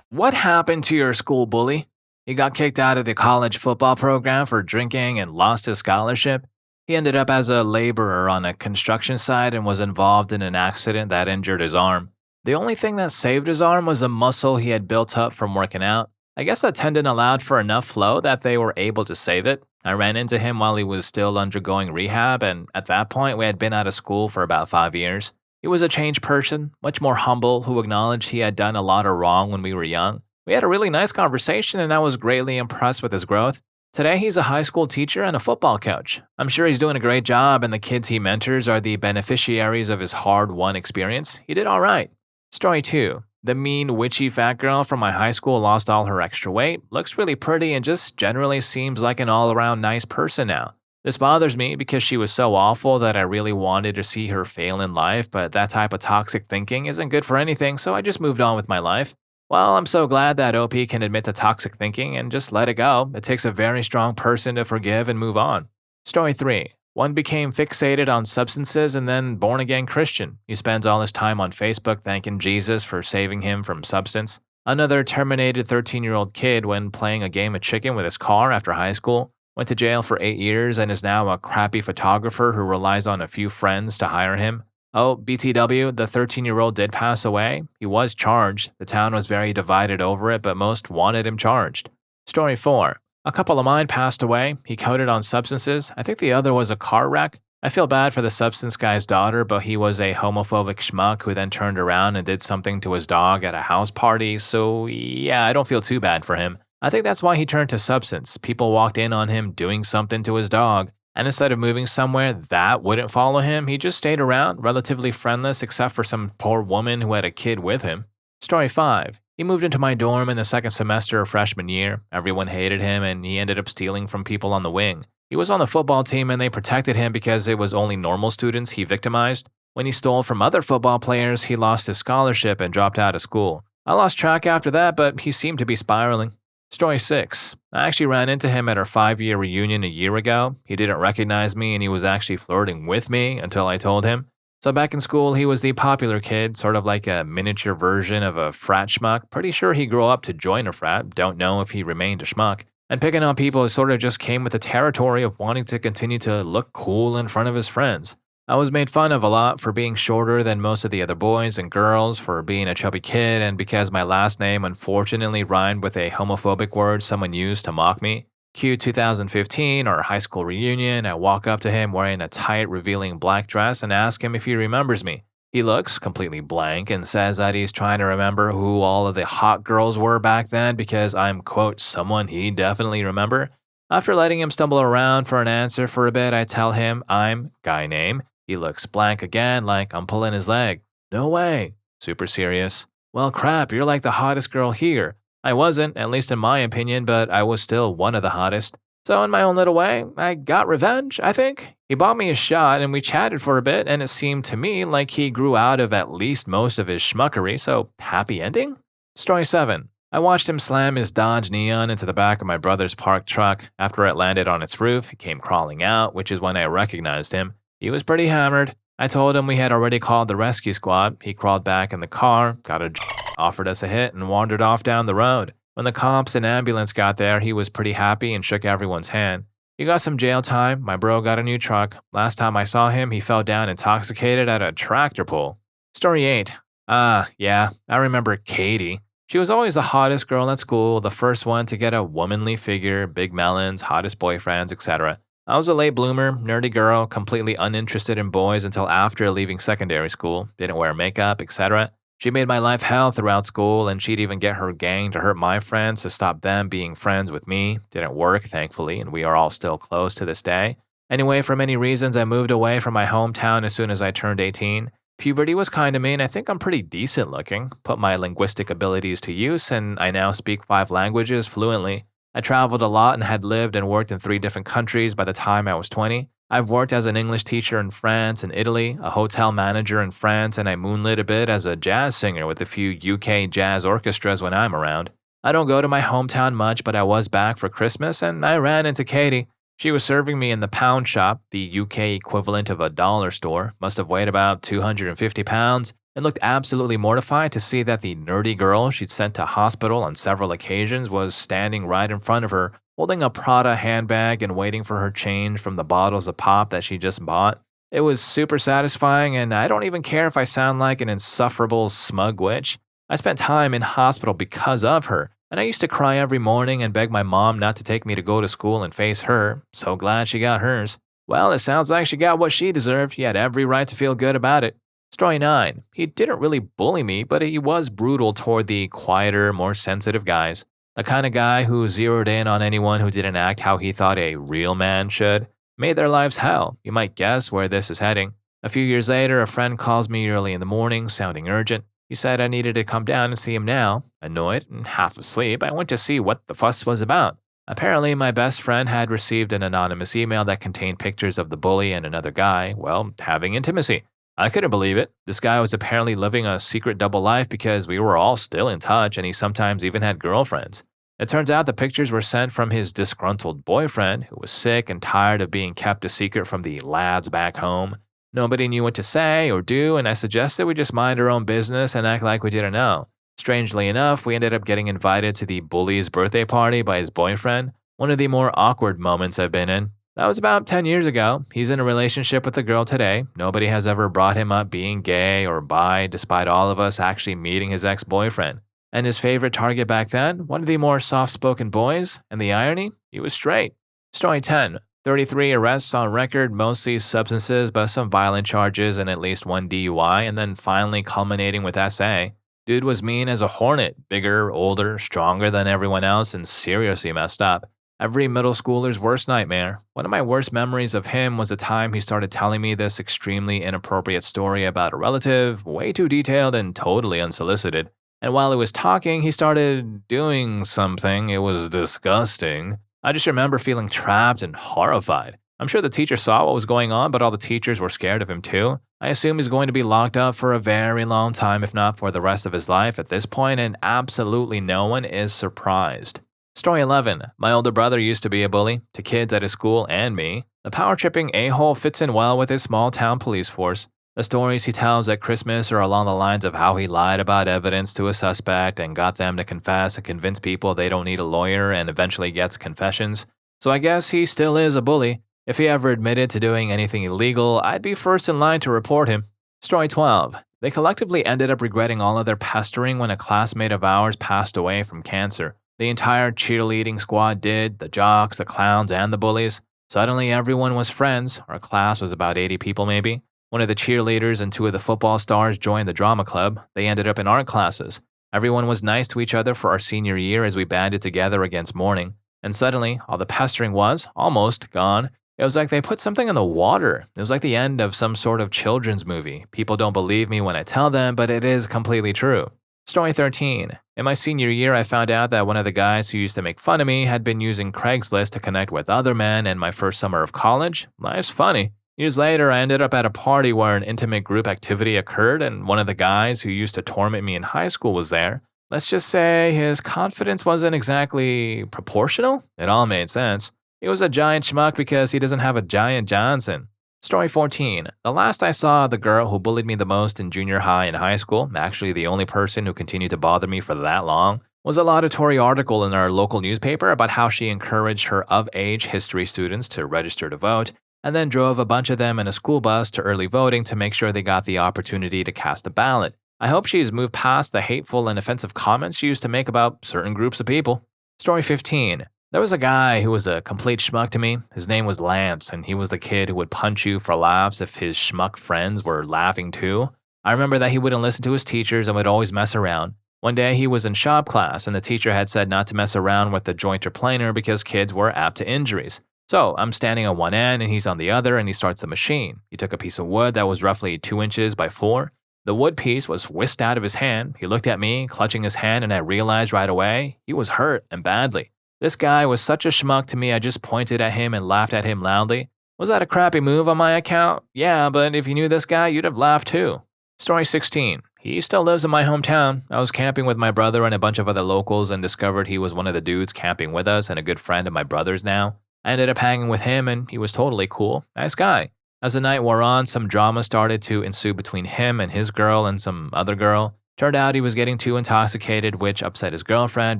What happened to your school bully? He got kicked out of the college football program for drinking and lost his scholarship. He ended up as a laborer on a construction site and was involved in an accident that injured his arm. The only thing that saved his arm was a muscle he had built up from working out. I guess that tendon allowed for enough flow that they were able to save it. I ran into him while he was still undergoing rehab, and at that point, we had been out of school for about 5 years. He was a changed person, much more humble, who acknowledged he had done a lot of wrong when we were young. We had a really nice conversation, and I was greatly impressed with his growth. Today, he's a high school teacher and a football coach. I'm sure he's doing a great job, and the kids he mentors are the beneficiaries of his hard won experience. He did all right. Story 2. The mean, witchy fat girl from my high school lost all her extra weight, looks really pretty, and just generally seems like an all around nice person now. This bothers me because she was so awful that I really wanted to see her fail in life, but that type of toxic thinking isn't good for anything, so I just moved on with my life. Well, I'm so glad that OP can admit to toxic thinking and just let it go. It takes a very strong person to forgive and move on. Story 3. One became fixated on substances and then born again Christian. He spends all his time on Facebook thanking Jesus for saving him from substance. Another terminated 13-year-old kid when playing a game of chicken with his car after high school. Went to jail for 8 years and is now a crappy photographer who relies on a few friends to hire him. Oh, BTW, the 13-year-old did pass away. He was charged. The town was very divided over it, but most wanted him charged. Story 4. A couple of mine passed away. He coded on substances. I think the other was a car wreck. I feel bad for the substance guy's daughter, but he was a homophobic schmuck who then turned around and did something to his dog at a house party, so yeah, I don't feel too bad for him. I think that's why he turned to substance. People walked in on him doing something to his dog, and instead of moving somewhere that wouldn't follow him, he just stayed around, relatively friendless except for some poor woman who had a kid with him. Story 5. He moved into my dorm in the second semester of freshman year. Everyone hated him, and he ended up stealing from people on the wing. He was on the football team, and they protected him because it was only normal students he victimized. When he stole from other football players, he lost his scholarship and dropped out of school. I lost track after that, but he seemed to be spiraling. Story 6. I actually ran into him at our 5-year reunion a year ago. He didn't recognize me, and he was actually flirting with me until I told him. So back in school, he was the popular kid, sort of like a miniature version of a frat schmuck. Pretty sure he grew up to join a frat, don't know if he remained a schmuck. And picking on people sort of just came with the territory of wanting to continue to look cool in front of his friends. I was made fun of a lot for being shorter than most of the other boys and girls, for being a chubby kid, and because my last name unfortunately rhymed with a homophobic word someone used to mock me. Cue 2015, our high school reunion. I walk up to him wearing a tight, revealing black dress and ask him if he remembers me. He looks completely blank and says that he's trying to remember who all of the hot girls were back then because I'm, quote, someone he'd definitely remember. After letting him stumble around for an answer for a bit, I tell him I'm guy name. He looks blank again, like I'm pulling his leg. No way. Super serious. Well, crap, you're like the hottest girl here. I wasn't, at least in my opinion, but I was still one of the hottest. So in my own little way, I got revenge, I think. He bought me a shot and we chatted for a bit, and it seemed to me like he grew out of at least most of his schmuckery, so happy ending? Story 7. I watched him slam his Dodge Neon into the back of my brother's parked truck. After it landed on its roof, he came crawling out, which is when I recognized him. He was pretty hammered. I told him we had already called the rescue squad. He crawled back in the car, got a offered us a hit, and wandered off down the road. When the cops and ambulance got there, he was pretty happy and shook everyone's hand. He got some jail time. My bro got a new truck. Last time I saw him, he fell down intoxicated at a tractor pull. Story 8. Yeah, I remember Katie. She was always the hottest girl at school, the first one to get a womanly figure, big melons, hottest boyfriends, etc. I was a late bloomer, nerdy girl, completely uninterested in boys until after leaving secondary school, didn't wear makeup, etc. She made my life hell throughout school, and she'd even get her gang to hurt my friends to stop them being friends with me. Didn't work, thankfully, and we are all still close to this day. Anyway, for many reasons, I moved away from my hometown as soon as I turned 18. Puberty was kind to me, and I think I'm pretty decent looking. Put my linguistic abilities to use, and I now speak 5 languages fluently. I traveled a lot and had lived and worked in 3 different countries by the time I was 20. I've worked as an English teacher in France and Italy, a hotel manager in France, and I moonlit a bit as a jazz singer with a few UK jazz orchestras when I'm around. I don't go to my hometown much, but I was back for Christmas, and I ran into Katie. She was serving me in the pound shop, the UK equivalent of a dollar store, must have weighed about 250 pounds, and looked absolutely mortified to see that the nerdy girl she'd sent to hospital on several occasions was standing right in front of her, holding a Prada handbag and waiting for her change from the bottles of pop that she just bought. It was super satisfying, and I don't even care if I sound like an insufferable smug witch. I spent time in hospital because of her, and I used to cry every morning and beg my mom not to take me to go to school and face her. So glad she got hers. Well, it sounds like she got what she deserved. He had every right to feel good about it. Story 9. He didn't really bully me, but he was brutal toward the quieter, more sensitive guys. The kind of guy who zeroed in on anyone who didn't act how he thought a real man should. Made their lives hell. You might guess where this is heading. A few years later, a friend calls me early in the morning, sounding urgent. He said I needed to come down and see him now. Annoyed and half asleep, I went to see what the fuss was about. Apparently, my best friend had received an anonymous email that contained pictures of the bully and another guy, well, having intimacy. I couldn't believe it. This guy was apparently living a secret double life because we were all still in touch and he sometimes even had girlfriends. It turns out the pictures were sent from his disgruntled boyfriend, who was sick and tired of being kept a secret from the lads back home. Nobody knew what to say or do, and I suggested we just mind our own business and act like we didn't know. Strangely enough, we ended up getting invited to the bully's birthday party by his boyfriend, one of the more awkward moments I've been in. That was about 10 years ago. He's in a relationship with a girl today. Nobody has ever brought him up being gay or bi, despite all of us actually meeting his ex-boyfriend. And his favorite target back then, one of the more soft-spoken boys, and the irony, he was straight. Story 10. 33 arrests on record, mostly substances, but some violent charges and at least one DUI, and then finally culminating with SA. Dude was mean as a hornet, bigger, older, stronger than everyone else, and seriously messed up. Every middle schooler's worst nightmare. One of my worst memories of him was the time he started telling me this extremely inappropriate story about a relative, way too detailed and totally unsolicited. And while he was talking, he started doing something. It was disgusting. I just remember feeling trapped and horrified. I'm sure the teacher saw what was going on, but all the teachers were scared of him too. I assume he's going to be locked up for a very long time, if not for the rest of his life at this point, and absolutely no one is surprised. Story 11. My older brother used to be a bully, to kids at his school and me. The power-tripping a-hole fits in well with his small-town police force. The stories he tells at Christmas are along the lines of how he lied about evidence to a suspect and got them to confess and convince people they don't need a lawyer and eventually gets confessions. So I guess he still is a bully. If he ever admitted to doing anything illegal, I'd be first in line to report him. Story 12. They collectively ended up regretting all of their pestering when a classmate of ours passed away from cancer. The entire cheerleading squad did, the jocks, the clowns, and the bullies. Suddenly everyone was friends. Our class was about 80 people maybe. One of the cheerleaders and two of the football stars joined the drama club. They ended up in art classes. Everyone was nice to each other for our senior year as we banded together against mourning. And suddenly, all the pestering was, almost, gone. It was like they put something in the water. It was like the end of some sort of children's movie. People don't believe me when I tell them, but it is completely true. Story 13. In my senior year, I found out that one of the guys who used to make fun of me had been using Craigslist to connect with other men in my first summer of college. Life's funny. Years later, I ended up at a party where an intimate group activity occurred, and one of the guys who used to torment me in high school was there. Let's just say his confidence wasn't exactly proportional. It all made sense. He was a giant schmuck because he doesn't have a giant Johnson. Story 14. The last I saw of the girl who bullied me the most in junior high and high school, actually the only person who continued to bother me for that long, was a laudatory article in our local newspaper about how she encouraged her of-age history students to register to vote, and then drove a bunch of them in a school bus to early voting to make sure they got the opportunity to cast a ballot. I hope she's moved past the hateful and offensive comments she used to make about certain groups of people. Story 15. There was a guy who was a complete schmuck to me. His name was Lance, and he was the kid who would punch you for laughs if his schmuck friends were laughing too. I remember that he wouldn't listen to his teachers and would always mess around. One day he was in shop class, and the teacher had said not to mess around with the jointer planer because kids were apt to injuries. So I'm standing on one end and he's on the other, and he starts the machine. He took a piece of wood that was roughly 2 inches by 4. The wood piece was whisked out of his hand. He looked at me, clutching his hand, and I realized right away he was hurt and badly. This guy was such a schmuck to me, I just pointed at him and laughed at him loudly. Was that a crappy move on my account? Yeah, but if you knew this guy, you'd have laughed too. Story 16. He still lives in my hometown. I was camping with my brother and a bunch of other locals and discovered he was one of the dudes camping with us and a good friend of my brother's now. I ended up hanging with him and he was totally cool. Nice guy. As the night wore on, some drama started to ensue between him and his girl and some other girl. Turned out he was getting too intoxicated, which upset his girlfriend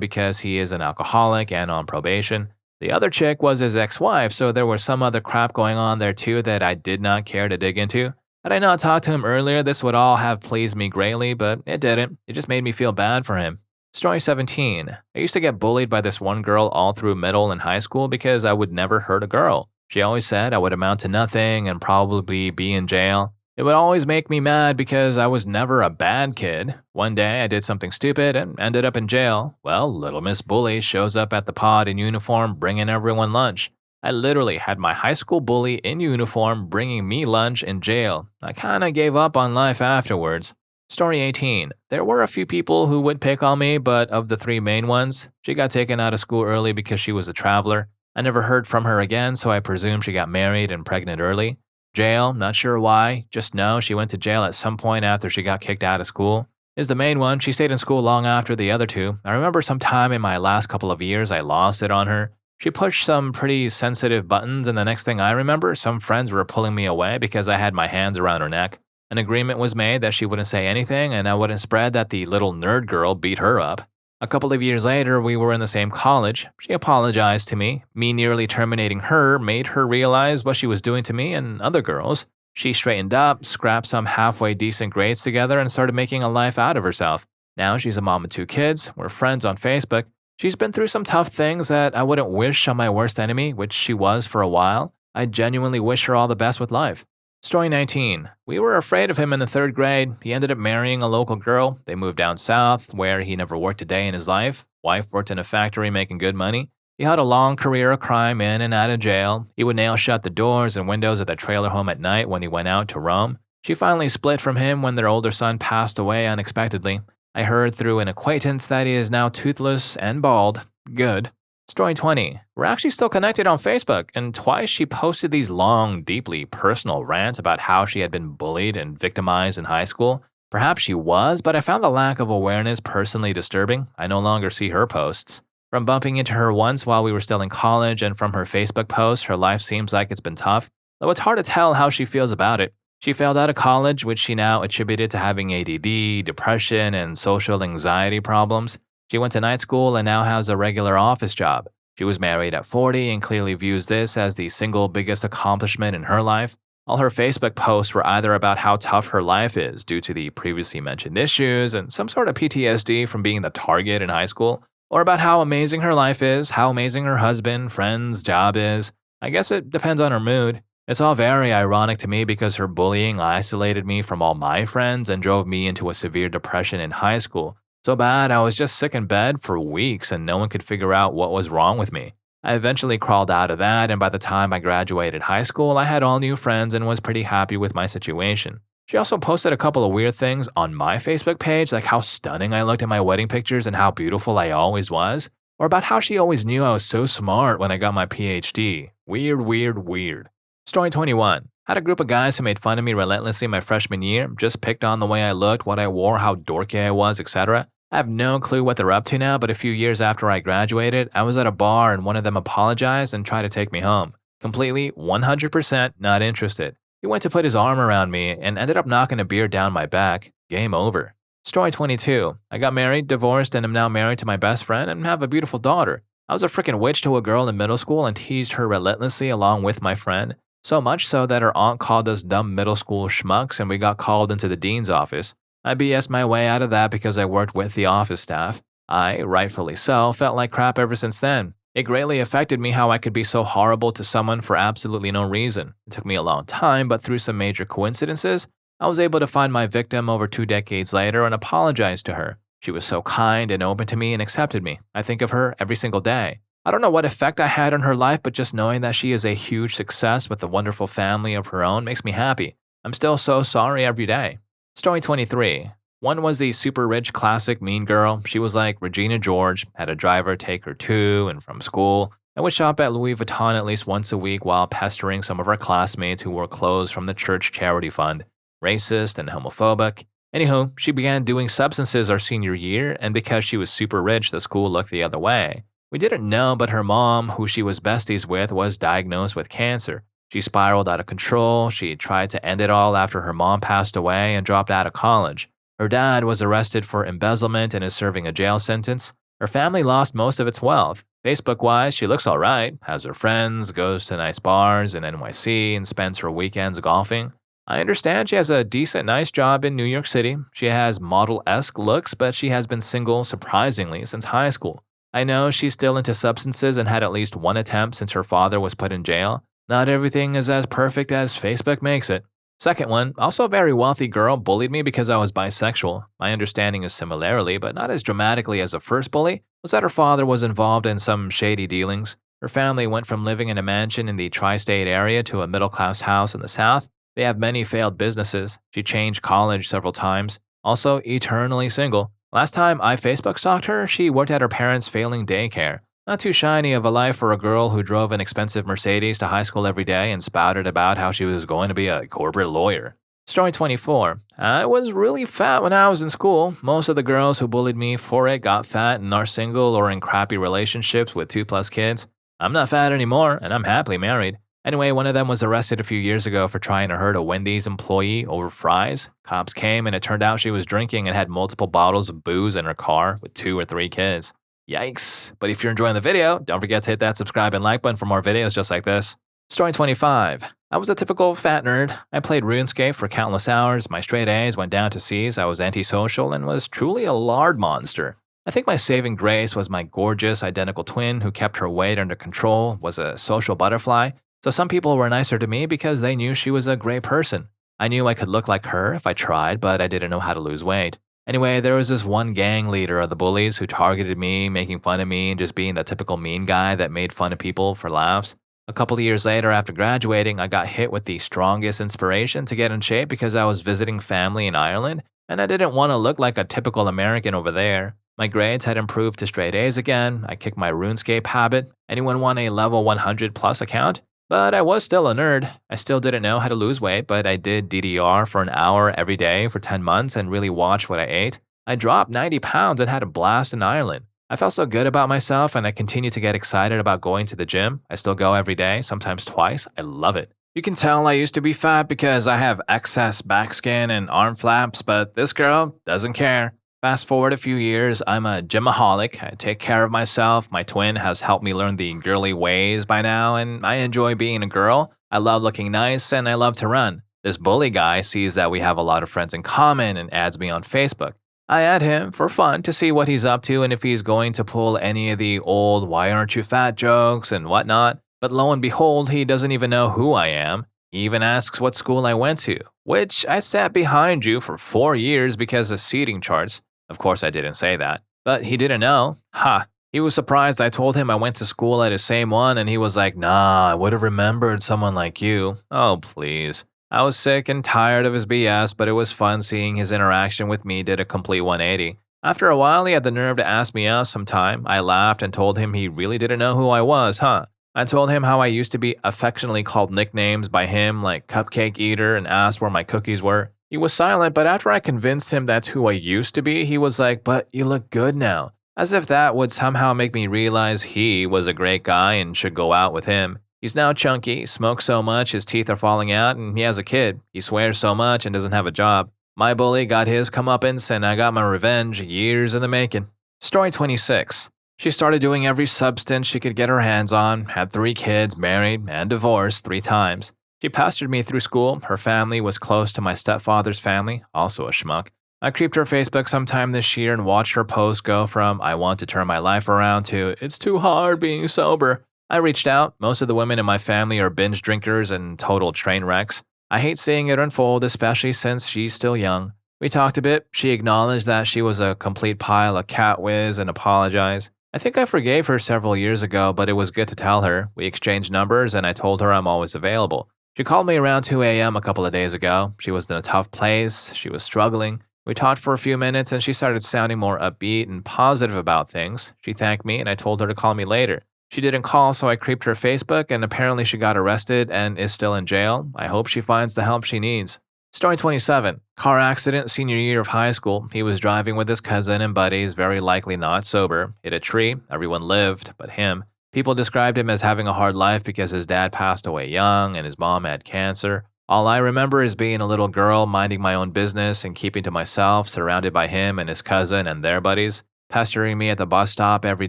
because he is an alcoholic and on probation. The other chick was his ex-wife, so there was some other crap going on there too that I did not care to dig into. Had I not talked to him earlier, this would all have pleased me greatly, but it didn't. It just made me feel bad for him. Story 17. I used to get bullied by this one girl all through middle and high school because I would never hurt a girl. She always said I would amount to nothing and probably be in jail. It would always make me mad because I was never a bad kid. One day I did something stupid and ended up in jail. Well, Little Miss Bully shows up at the pod in uniform bringing everyone lunch. I literally had my high school bully in uniform bringing me lunch in jail. I kinda gave up on life afterwards. Story 18. There were a few people who would pick on me, but of the three main ones, she got taken out of school early because she was a traveler. I never heard from her again, so I presume she got married and pregnant early. Jail, not sure why, just know she went to jail at some point after she got kicked out of school. Is the main one, she stayed in school long after the other two. I remember sometime in my last couple of years I lost it on her. She pushed some pretty sensitive buttons, and the next thing I remember, some friends were pulling me away because I had my hands around her neck. An agreement was made that she wouldn't say anything and I wouldn't spread that the little nerd girl beat her up. A couple of years later, we were in the same college. She apologized to me. Me nearly terminating her made her realize what she was doing to me and other girls. She straightened up, scrapped some halfway decent grades together, and started making a life out of herself. Now she's a mom of two kids. We're friends on Facebook. She's been through some tough things that I wouldn't wish on my worst enemy, which she was for a while. I genuinely wish her all the best with life. Story 19. We were afraid of him in the third grade. He ended up marrying a local girl. They moved down south, where he never worked a day in his life. Wife worked in a factory making good money. He had a long career of crime in and out of jail. He would nail shut the doors and windows of the trailer home at night when he went out to roam. She finally split from him when their older son passed away unexpectedly. I heard through an acquaintance that he is now toothless and bald. Good. Story 20. We're actually still connected on Facebook, and twice she posted these long, deeply personal rants about how she had been bullied and victimized in high school. Perhaps she was, but I found the lack of awareness personally disturbing. I no longer see her posts. From bumping into her once while we were still in college and from her Facebook posts, her life seems like it's been tough, though it's hard to tell how she feels about it. She failed out of college, which she now attributed to having ADD, depression, and social anxiety problems. She went to night school and now has a regular office job. She was married at 40 and clearly views this as the single biggest accomplishment in her life. All her Facebook posts were either about how tough her life is due to the previously mentioned issues and some sort of PTSD from being the target in high school, or about how amazing her life is, how amazing her husband, friends, job is. I guess it depends on her mood. It's all very ironic to me because her bullying isolated me from all my friends and drove me into a severe depression in high school. So bad I was just sick in bed for weeks and no one could figure out what was wrong with me. I eventually crawled out of that, and by the time I graduated high school, I had all new friends and was pretty happy with my situation. She also posted a couple of weird things on my Facebook page, like how stunning I looked in my wedding pictures and how beautiful I always was, or about how she always knew I was so smart when I got my PhD. Weird, weird, weird. Story 21. Had a group of guys who made fun of me relentlessly my freshman year, just picked on the way I looked, what I wore, how dorky I was, etc. I have no clue what they're up to now, but a few years after I graduated, I was at a bar and one of them apologized and tried to take me home. Completely, 100% not interested. He went to put his arm around me and ended up knocking a beer down my back. Game over. Story 22. I got married, divorced, and am now married to my best friend and have a beautiful daughter. I was a freaking witch to a girl in middle school and teased her relentlessly along with my friend. So much so that her aunt called us dumb middle school schmucks and we got called into the dean's office. I BS'd my way out of that because I worked with the office staff. I, rightfully so, felt like crap ever since then. It greatly affected me how I could be so horrible to someone for absolutely no reason. It took me a long time, but through some major coincidences, I was able to find my victim over 2 decades later and apologize to her. She was so kind and open to me and accepted me. I think of her every single day. I don't know what effect I had on her life, but just knowing that she is a huge success with a wonderful family of her own makes me happy. I'm still so sorry every day. Story 23. One was the super rich classic mean girl. She was like Regina George, had a driver take her to and from school, and would shop at Louis Vuitton at least once a week while pestering some of her classmates who wore clothes from the church charity fund. Racist and homophobic. Anywho, she began doing substances our senior year, and because she was super rich, the school looked the other way. We didn't know, but her mom, who she was besties with, was diagnosed with cancer. She spiraled out of control. She tried to end it all after her mom passed away and dropped out of college. Her dad was arrested for embezzlement and is serving a jail sentence. Her family lost most of its wealth. Facebook wise, she looks alright, has her friends, goes to nice bars in NYC, and spends her weekends golfing. I understand she has a decent, nice job in New York City. She has model-esque looks, but she has been single, surprisingly, since high school. I know she's still into substances and had at least one attempt since her father was put in jail. Not everything is as perfect as Facebook makes it. Second one, also a very wealthy girl, bullied me because I was bisexual. My understanding is similarly, but not as dramatically as the first bully, was that her father was involved in some shady dealings. Her family went from living in a mansion in the tri-state area to a middle-class house in the South. They have many failed businesses. She changed college several times. Also, eternally single. Last time I Facebook stalked her, she worked at her parents' failing daycare. Not too shiny of a life for a girl who drove an expensive Mercedes to high school every day and spouted about how she was going to be a corporate lawyer. Story 24. I was really fat when I was in school. Most of the girls who bullied me for it got fat and are single or in crappy relationships with 2+ kids. I'm not fat anymore, and I'm happily married. Anyway, one of them was arrested a few years ago for trying to hurt a Wendy's employee over fries. Cops came and it turned out she was drinking and had multiple bottles of booze in her car with 2 or 3 kids. Yikes. But if you're enjoying the video, don't forget to hit that subscribe and like button for more videos just like this. Story 25. I was a typical fat nerd. I played RuneScape for countless hours. My straight A's went down to C's. I was antisocial and was truly a lard monster. I think my saving grace was my gorgeous identical twin who kept her weight under control, was a social butterfly. So some people were nicer to me because they knew she was a great person. I knew I could look like her if I tried, but I didn't know how to lose weight. Anyway, there was this one gang leader of the bullies who targeted me, making fun of me, and just being the typical mean guy that made fun of people for laughs. A couple of years later, after graduating, I got hit with the strongest inspiration to get in shape because I was visiting family in Ireland, and I didn't want to look like a typical American over there. My grades had improved to straight A's again. I kicked my RuneScape habit. Anyone want a level 100 plus account? But I was still a nerd. I still didn't know how to lose weight, but I did DDR for an hour every day for 10 months and really watched what I ate. I dropped 90 pounds and had a blast in Ireland. I felt so good about myself and I continue to get excited about going to the gym. I still go every day, sometimes twice. I love it. You can tell I used to be fat because I have excess back skin and arm flaps, but this girl doesn't care. Fast forward a few years, I'm a gymaholic. I take care of myself. My twin has helped me learn the girly ways by now, and I enjoy being a girl. I love looking nice, and I love to run. This bully guy sees that we have a lot of friends in common and adds me on Facebook. I add him for fun to see what he's up to and if he's going to pull any of the old "why aren't you fat" jokes and whatnot. But lo and behold, he doesn't even know who I am. He even asks what school I went to, which I sat behind you for 4 years because of seating charts. Of course, I didn't say that, but he didn't know. Ha! He was surprised I told him I went to school at the same one, and he was like, nah, I would have remembered someone like you. Oh, please. I was sick and tired of his BS, but it was fun seeing his interaction with me did a complete 180. After a while, he had the nerve to ask me out sometime. I laughed and told him he really didn't know who I was, huh? I told him how I used to be affectionately called nicknames by him like Cupcake Eater and asked where my cookies were. He was silent, but after I convinced him that's who I used to be, he was like, but you look good now. As if that would somehow make me realize he was a great guy and should go out with him. He's now chunky, smokes so much his teeth are falling out, and he has a kid. He swears so much and doesn't have a job. My bully got his comeuppance, and I got my revenge years in the making. Story 26. She started doing every substance she could get her hands on, had 3 kids, married, and divorced 3 times. She pestered me through school. Her family was close to my stepfather's family, also a schmuck. I creeped her Facebook sometime this year and watched her post go from "I want to turn my life around" to "it's too hard being sober." I reached out. Most of the women in my family are binge drinkers and total train wrecks. I hate seeing it unfold, especially since she's still young. We talked a bit. She acknowledged that she was a complete pile of cat whiz and apologized. I think I forgave her several years ago, but it was good to tell her. We exchanged numbers and I told her I'm always available. She called me around 2 a.m. a couple of days ago. She was in a tough place. She was struggling. We talked for a few minutes and she started sounding more upbeat and positive about things. She thanked me and I told her to call me later. She didn't call, so I creeped her Facebook and apparently she got arrested and is still in jail. I hope she finds the help she needs. Story 27. Car accident senior year of high school. He was driving with his cousin and buddies, very likely not sober. Hit a tree. Everyone lived, but him. People described him as having a hard life because his dad passed away young and his mom had cancer. All I remember is being a little girl, minding my own business and keeping to myself, surrounded by him and his cousin and their buddies, pestering me at the bus stop every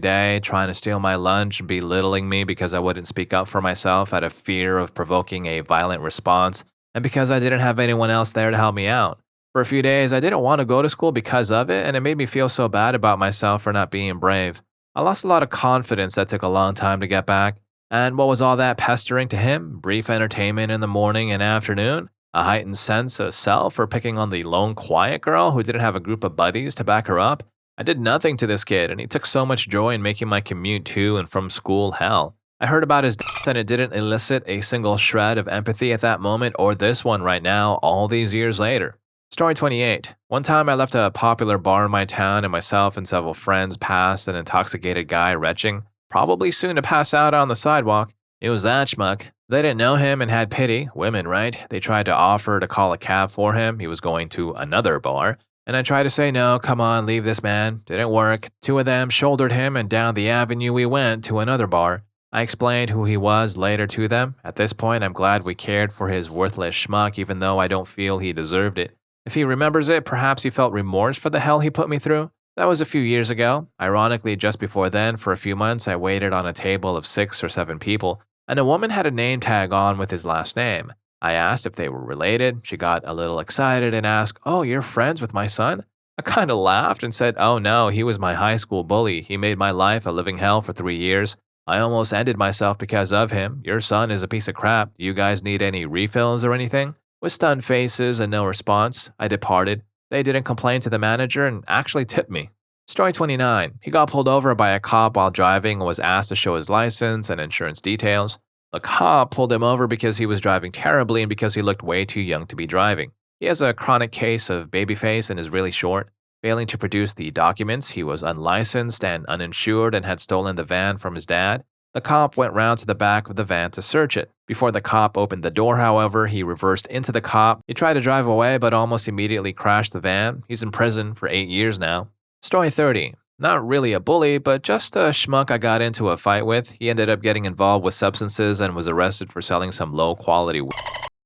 day, trying to steal my lunch, belittling me because I wouldn't speak up for myself out of fear of provoking a violent response, and because I didn't have anyone else there to help me out. For a few days, I didn't want to go to school because of it, and it made me feel so bad about myself for not being brave. I lost a lot of confidence that took a long time to get back. And what was all that pestering to him? Brief entertainment in the morning and afternoon? A heightened sense of self for picking on the lone quiet girl who didn't have a group of buddies to back her up? I did nothing to this kid, and he took so much joy in making my commute to and from school hell. I heard about his death and it didn't elicit a single shred of empathy at that moment or this one right now, all these years later. Story 28. One time I left a popular bar in my town and myself and several friends passed an intoxicated guy retching, probably soon to pass out on the sidewalk. It was that schmuck. They didn't know him and had pity. Women, right? They tried to offer to call a cab for him. He was going to another bar. And I tried to say no, come on, leave this man. Didn't work. Two of them shouldered him and down the avenue we went to another bar. I explained who he was later to them. At this point, I'm glad we cared for his worthless schmuck even though I don't feel he deserved it. If he remembers it, perhaps he felt remorse for the hell he put me through. That was a few years ago. Ironically, just before then, for a few months, I waited on a table of 6 or 7 people, and a woman had a name tag on with his last name. I asked if they were related. She got a little excited and asked, "Oh, you're friends with my son?" I kind of laughed and said, "Oh no, he was my high school bully. He made my life a living hell for 3 years. I almost ended myself because of him. Your son is a piece of crap. Do you guys need any refills or anything?" With stunned faces and no response, I departed. They didn't complain to the manager and actually tipped me. Story 29. He got pulled over by a cop while driving and was asked to show his license and insurance details. The cop pulled him over because he was driving terribly and because he looked way too young to be driving. He has a chronic case of baby face and is really short. Failing to produce the documents, he was unlicensed and uninsured and had stolen the van from his dad. The cop went round to the back of the van to search it. Before the cop opened the door, however, he reversed into the cop. He tried to drive away, but almost immediately crashed the van. He's in prison for 8 years now. Story 30. Not really a bully, but just a schmuck I got into a fight with. He ended up getting involved with substances and was arrested for selling some low-quality weed.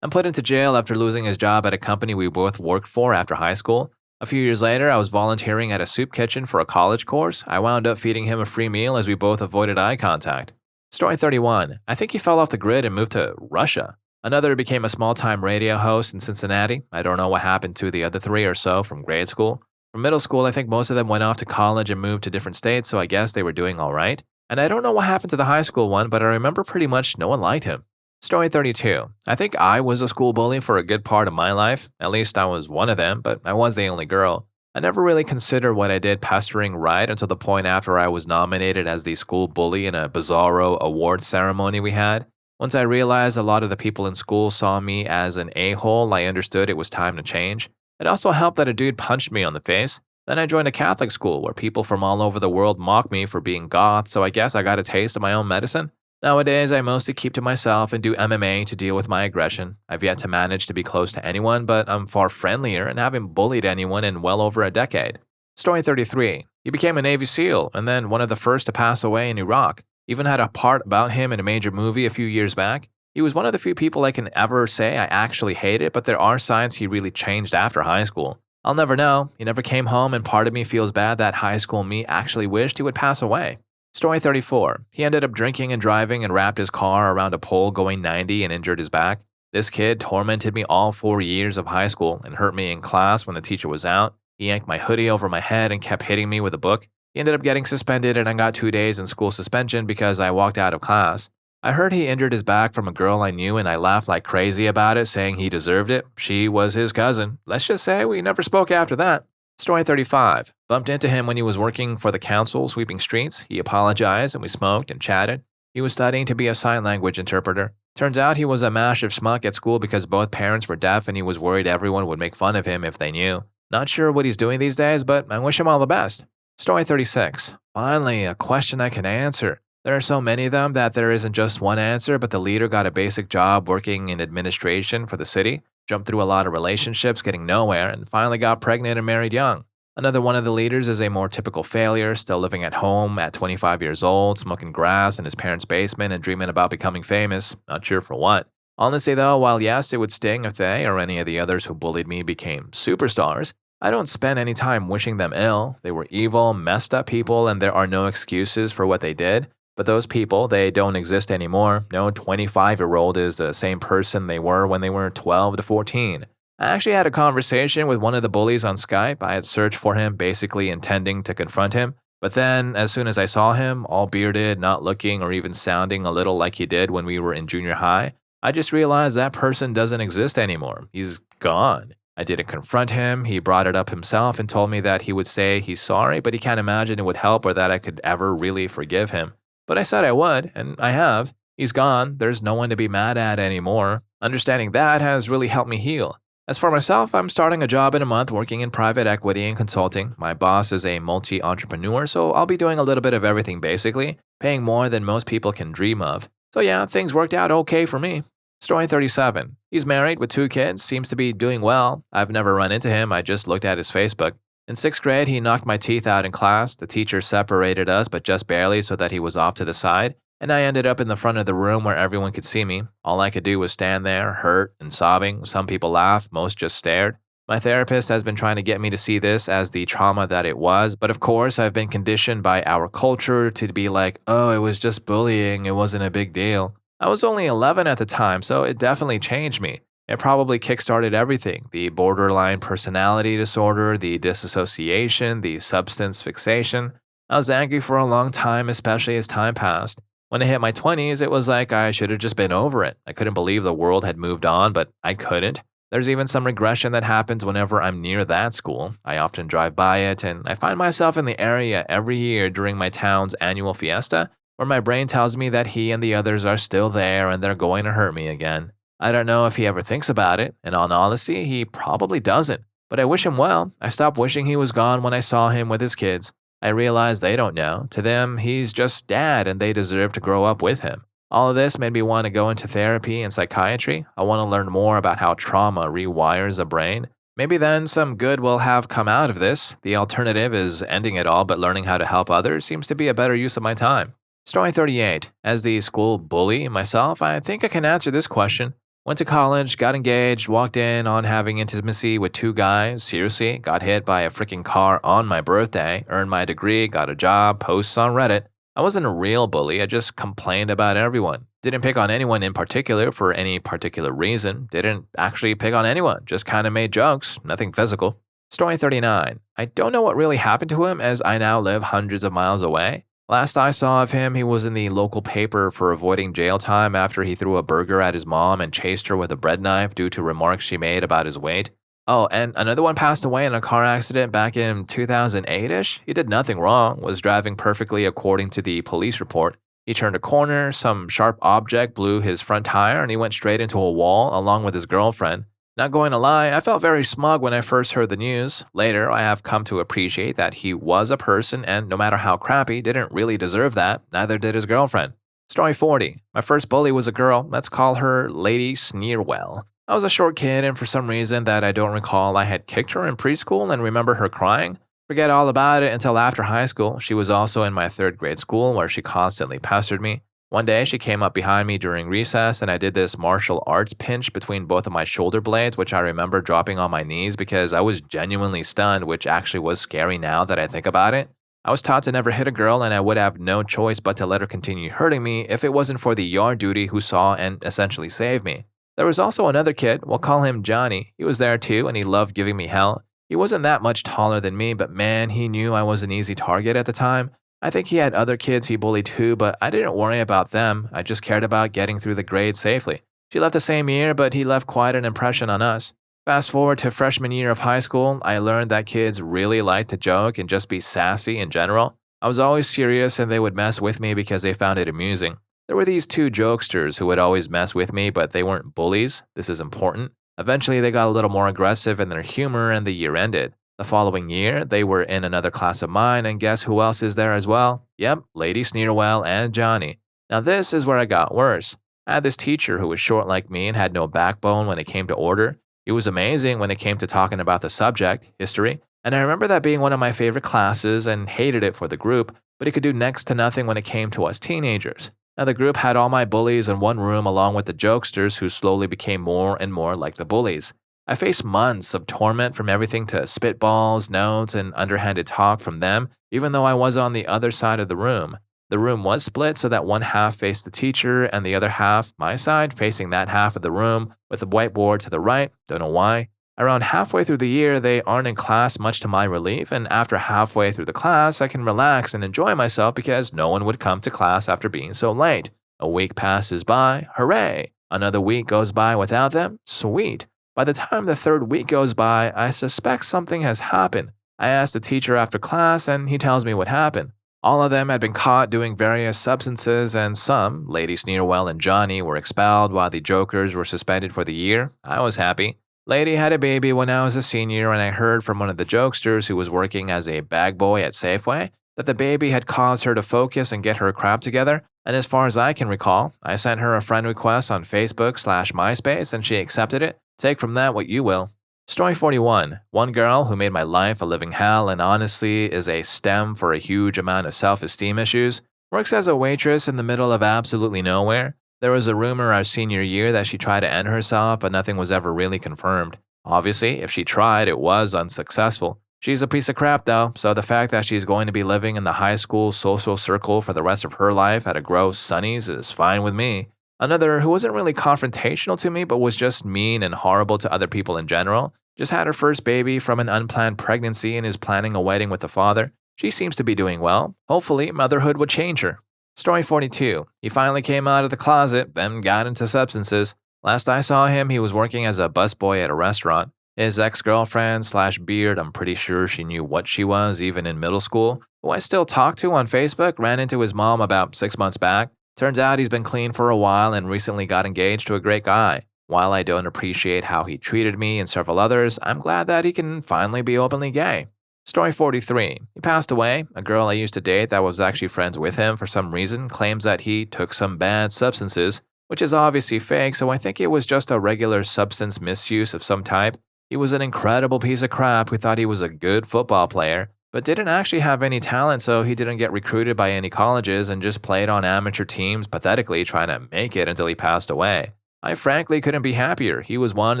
And put into jail after losing his job at a company we both worked for after high school. A few years later, I was volunteering at a soup kitchen for a college course. I wound up feeding him a free meal as we both avoided eye contact. Story 31. I think he fell off the grid and moved to Russia. Another became a small-time radio host in Cincinnati. I don't know what happened to the other 3 or so from grade school. From middle school, I think most of them went off to college and moved to different states, so I guess they were doing all right. And I don't know what happened to the high school one, but I remember pretty much no one liked him. Story 32. I think I was a school bully for a good part of my life. At least I was one of them, but I was the only girl. I never really considered what I did pestering right until the point after I was nominated as the school bully in a bizarro award ceremony we had. Once I realized a lot of the people in school saw me as an a-hole, I understood it was time to change. It also helped that a dude punched me on the face. Then I joined a Catholic school where people from all over the world mock me for being goth, so I guess I got a taste of my own medicine. Nowadays, I mostly keep to myself and do MMA to deal with my aggression. I've yet to manage to be close to anyone, but I'm far friendlier and haven't bullied anyone in well over a decade. Story 33. He became a Navy SEAL and then one of the first to pass away in Iraq. Even had a part about him in a major movie a few years back. He was one of the few people I can ever say I actually hated, but there are signs he really changed after high school. I'll never know. He never came home and part of me feels bad that high school me actually wished he would pass away. Story 34. He ended up drinking and driving and wrapped his car around a pole going 90 and injured his back. This kid tormented me all 4 years of high school and hurt me in class when the teacher was out. He yanked my hoodie over my head and kept hitting me with a book. He ended up getting suspended and I got 2 days in school suspension because I walked out of class. I heard he injured his back from a girl I knew and I laughed like crazy about it, saying he deserved it. She was his cousin. Let's just say we never spoke after that. Story 35. Bumped into him when he was working for the council sweeping streets. He apologized and we smoked and chatted. He was studying to be a sign language interpreter. Turns out he was a massive schmuck at school because both parents were deaf and he was worried everyone would make fun of him if they knew. Not sure what he's doing these days, but I wish him all the best. Story 36. Finally, a question I can answer. There are so many of them that there isn't just one answer, but the leader got a basic job working in administration for the city, jumped through a lot of relationships, getting nowhere, and finally got pregnant and married young. Another one of the leaders is a more typical failure, still living at home at 25 years old, smoking grass in his parents' basement and dreaming about becoming famous. Not sure for what. Honestly, though, while yes, it would sting if they or any of the others who bullied me became superstars, I don't spend any time wishing them ill. They were evil, messed up people, and there are no excuses for what they did. But those people, they don't exist anymore. No 25-year-old is the same person they were when they were 12 to 14. I actually had a conversation with one of the bullies on Skype. I had searched for him, basically intending to confront him. But then, as soon as I saw him, all bearded, not looking or even sounding a little like he did when we were in junior high, I just realized that person doesn't exist anymore. He's gone. I didn't confront him. He brought it up himself and told me that he would say he's sorry, but he can't imagine it would help or that I could ever really forgive him. But I said I would, and I have. He's gone. There's no one to be mad at anymore. Understanding that has really helped me heal. As for myself, I'm starting a job in a month working in private equity and consulting. My boss is a multi-entrepreneur, so I'll be doing a little bit of everything basically, paying more than most people can dream of. So yeah, things worked out okay for me. Story 37. He's married with 2 kids, seems to be doing well. I've never run into him, I just looked at his Facebook. In 6th grade, he knocked my teeth out in class. The teacher separated us, but just barely so that he was off to the side, and I ended up in the front of the room where everyone could see me. All I could do was stand there, hurt and sobbing. Some people laughed, most just stared. My therapist has been trying to get me to see this as the trauma that it was, but of course, I've been conditioned by our culture to be like, oh, it was just bullying, it wasn't a big deal. I was only 11 at the time, so it definitely changed me. It probably kickstarted everything: the borderline personality disorder, the disassociation, the substance fixation. I was angry for a long time, especially as time passed. When I hit my 20s, it was like I should have just been over it. I couldn't believe the world had moved on, but I couldn't. There's even some regression that happens whenever I'm near that school. I often drive by it, and I find myself in the area every year during my town's annual fiesta, where my brain tells me that he and the others are still there and they're going to hurt me again. I don't know if he ever thinks about it, and in honesty, he probably doesn't. But I wish him well. I stopped wishing he was gone when I saw him with his kids. I realized they don't know. To them, he's just dad and they deserve to grow up with him. All of this made me want to go into therapy and psychiatry. I want to learn more about how trauma rewires a brain. Maybe then some good will have come out of this. The alternative is ending it all, but learning how to help others seems to be a better use of my time. Story 38. As the school bully myself, I think I can answer this question. Went to college, got engaged, walked in on having intimacy with 2 guys, seriously, got hit by a freaking car on my birthday, earned my degree, got a job, posts on Reddit. I wasn't a real bully, I just complained about everyone. Didn't pick on anyone in particular for any particular reason, didn't actually pick on anyone, just kinda made jokes, nothing physical. Story 39. I don't know what really happened to him as I now live hundreds of miles away. Last I saw of him, he was in the local paper for avoiding jail time after he threw a burger at his mom and chased her with a bread knife due to remarks she made about his weight. Oh, and another one passed away in a car accident back in 2008-ish. He did nothing wrong, was driving perfectly according to the police report. He turned a corner, some sharp object blew his front tire, and he went straight into a wall along with his girlfriend. Not going to lie, I felt very smug when I first heard the news. Later, I have come to appreciate that he was a person and no matter how crappy, didn't really deserve that, neither did his girlfriend. Story 40. My first bully was a girl, let's call her Lady Sneerwell. I was a short kid and for some reason that I don't recall, I had kicked her in preschool and remember her crying. Forget all about it until after high school. She was also in my 3rd grade school where she constantly pestered me. One day, she came up behind me during recess, and I did this martial arts pinch between both of my shoulder blades, which I remember dropping on my knees because I was genuinely stunned, which actually was scary now that I think about it. I was taught to never hit a girl, and I would have no choice but to let her continue hurting me if it wasn't for the yard duty who saw and essentially saved me. There was also another kid, we'll call him Johnny. He was there too, and he loved giving me hell. He wasn't that much taller than me, but man, he knew I was an easy target at the time. I think he had other kids he bullied too, but I didn't worry about them. I just cared about getting through the grades safely. She left the same year, but he left quite an impression on us. Fast forward to freshman year of high school, I learned that kids really like to joke and just be sassy in general. I was always serious and they would mess with me because they found it amusing. There were these 2 jokesters who would always mess with me, but they weren't bullies. This is important. Eventually, they got a little more aggressive in their humor and the year ended. The following year, they were in another class of mine, and guess who else is there as well? Yep, Lady Sneerwell and Johnny. Now this is where it got worse. I had this teacher who was short like me and had no backbone when it came to order. He was amazing when it came to talking about the subject, history, And I remember that being one of my favorite classes and hated it for the group, but he could do next to nothing when it came to us teenagers. Now, the group had all my bullies in one room along with the jokesters who slowly became more and more like the bullies. I faced months of torment from everything to spitballs, notes, and underhanded talk from them, even though I was on the other side of the room. The room was split so that one half faced the teacher and the other half, my side, facing that half of the room with a whiteboard to the right. Don't know why. Around halfway through the year, they aren't in class, much to my relief, and after halfway through the class, I can relax and enjoy myself because no one would come to class after being so late. A week passes by, hooray! Another week goes by without them, sweet. By the time the third week goes by, I suspect something has happened. I ask the teacher after class, and he tells me what happened. All of them had been caught doing various substances, and some, Lady Sneerwell and Johnny, were expelled while the jokers were suspended for the year. I was happy. Lady had a baby when I was a senior, and I heard from one of the jokesters who was working as a bag boy at Safeway that the baby had caused her to focus and get her crap together, and as far as I can recall, I sent her a friend request on Facebook/MySpace and she accepted it. Take from that what you will. Story 41. One girl who made my life a living hell and honestly is a stem for a huge amount of self-esteem issues, works as a waitress in the middle of absolutely nowhere. There was a rumor our senior year that she tried to end herself, but nothing was ever really confirmed. Obviously, if she tried, it was unsuccessful. She's a piece of crap though, so the fact that she's going to be living in the high school social circle for the rest of her life at a gross Sunny's is fine with me. Another who wasn't really confrontational to me but was just mean and horrible to other people in general, just had her first baby from an unplanned pregnancy and is planning a wedding with the father. She seems to be doing well. Hopefully, motherhood would change her. Story 42. He finally came out of the closet, then got into substances. Last I saw him, he was working as a busboy at a restaurant. His ex-girlfriend/beard, I'm pretty sure she knew what she was even in middle school, who I still talk to on Facebook, ran into his mom about 6 months back. Turns out he's been clean for a while and recently got engaged to a great guy. While I don't appreciate how he treated me and several others, I'm glad that he can finally be openly gay. Story 43. He passed away. A girl I used to date that was actually friends with him for some reason claims that he took some bad substances, which is obviously fake, so I think it was just a regular substance misuse of some type. He was an incredible piece of crap who thought he was a good football player, but didn't actually have any talent, so he didn't get recruited by any colleges and just played on amateur teams pathetically trying to make it until he passed away. I frankly couldn't be happier. He was one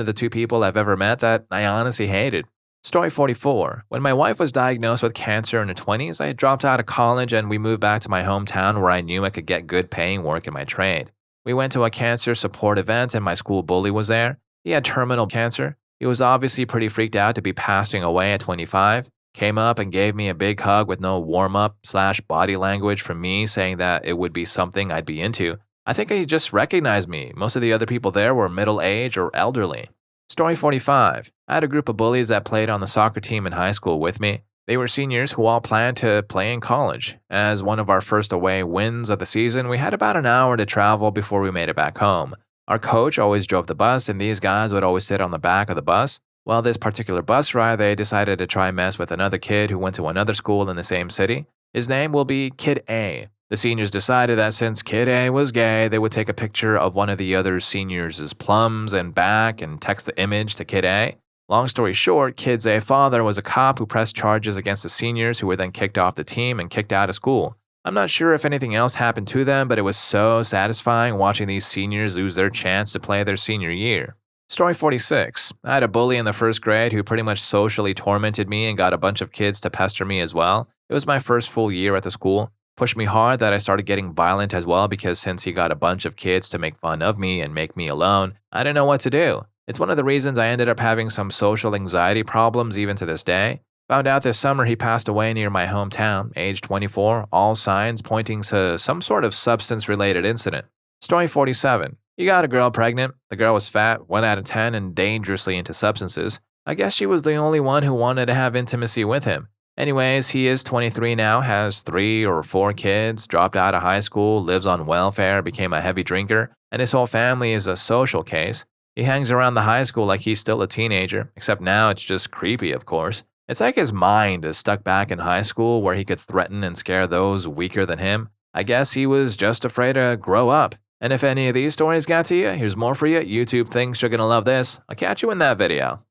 of the two people I've ever met that I honestly hated. Story 44. When my wife was diagnosed with cancer in her 20s, I dropped out of college and we moved back to my hometown where I knew I could get good paying work in my trade. We went to a cancer support event and my school bully was there. He had terminal cancer. He was obviously pretty freaked out to be passing away at 25. Came up and gave me a big hug with no warm-up/body language from me saying that it would be something I'd be into. I think he just recognized me. Most of the other people there were middle-aged or elderly. Story 45. I had a group of bullies that played on the soccer team in high school with me. They were seniors who all planned to play in college. As one of our first away wins of the season, we had about an hour to travel before we made it back home. Our coach always drove the bus, and these guys would always sit on the back of the bus. Well, this particular bus ride, they decided to try mess with another kid who went to another school in the same city. His name will be Kid A. The seniors decided that since Kid A was gay, they would take a picture of one of the other seniors' plums and back and text the image to Kid A. Long story short, Kid A's father was a cop who pressed charges against the seniors who were then kicked off the team and kicked out of school. I'm not sure if anything else happened to them, but it was so satisfying watching these seniors lose their chance to play their senior year. Story 46. I had a bully in the first grade who pretty much socially tormented me and got a bunch of kids to pester me as well. It was my first full year at the school. Pushed me hard that I started getting violent as well because since he got a bunch of kids to make fun of me and make me alone, I didn't know what to do. It's one of the reasons I ended up having some social anxiety problems even to this day. Found out this summer he passed away near my hometown, age 24, all signs pointing to some sort of substance-related incident. Story 47. You got a girl pregnant. The girl was fat, 1 out of 10, and dangerously into substances. I guess she was the only one who wanted to have intimacy with him. Anyways, he is 23 now, has 3 or 4 kids, dropped out of high school, lives on welfare, became a heavy drinker, and his whole family is a social case. He hangs around the high school like he's still a teenager, except now it's just creepy, of course. It's like his mind is stuck back in high school where he could threaten and scare those weaker than him. I guess he was just afraid to grow up. And if any of these stories got to you, here's more for you. YouTube thinks you're gonna love this. I'll catch you in that video.